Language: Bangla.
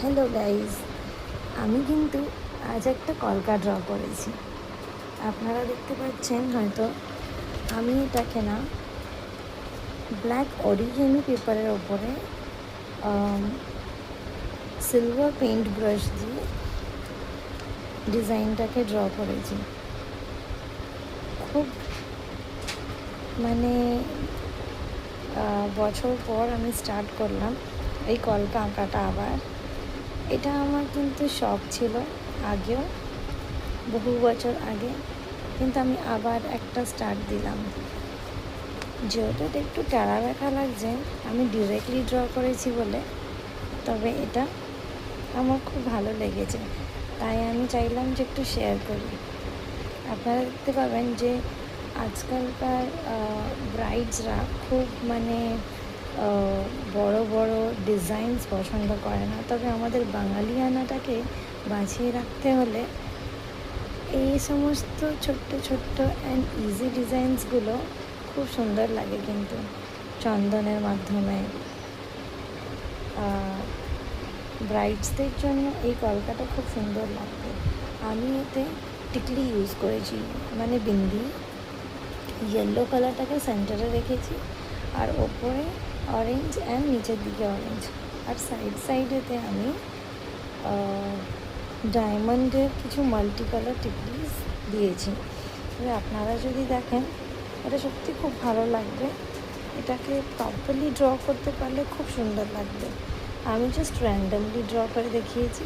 হ্যালো গাইজ, আমি কিন্তু আজ একটা কলকা ড্র করেছি। আপনারা দেখতে পাচ্ছেন হয়তো। আমি এটাকে না ব্ল্যাক অরিগেমি পেপারের ওপরে সিলভার পেইন্ট ব্রাশ দিয়ে ডিজাইনটাকে ড্র করেছি। খুব মানে বছর পর আমি স্টার্ট করলাম এই কলকা আঁকাটা আবার। এটা আমার কিন্তু শখ ছিল আগেও, বহু বছর আগে, কিন্তু আমি আবার একটা স্টার্ট দিলাম। যেহেতু এটা একটু টেরা ব্যাকা লাগছে, আমি ডিরেক্টলি ড্র করেছি বলে, তবে এটা আমার খুব ভালো লেগেছে, তাই আমি চাইলাম যে একটু শেয়ার করি। আপনারা দেখতে পাবেন যে আজকালকার ব্রাইডসরা খুব বড় বড় ডিজাইনস পছন্দ করে না, তবে আমাদের বাঙালিয়ানাটাকে বাঁচিয়ে রাখতে হলে এই সমস্ত ছোট্ট ছোট্ট অ্যান্ড ইজি ডিজাইনসগুলো খুব সুন্দর লাগে। কিন্তু চন্দনের মাধ্যমে ব্রাইডসদের জন্য এই কলকাটা খুব সুন্দর লাগবে। আমি এতে টিকলি ইউজ করেছি, মানে বিন্দি। ইয়েলো কালারটাকে সেন্টারে রেখেছি, আর ওপরে অরেঞ্জ অ্যান্ড নিচের দিকে অরেঞ্জ, আর সাইডেতে আমি ডায়মন্ডের কিছু মাল্টি কালার টিকলিস দিয়েছি। তবে আপনারা যদি দেখেন, এটা সত্যি খুব ভালো লাগবে। এটাকে প্রপারলি ড্র করতে পারলে খুব সুন্দর লাগবে। আমি জাস্ট র্যান্ডামলি ড্র করে দেখিয়েছি।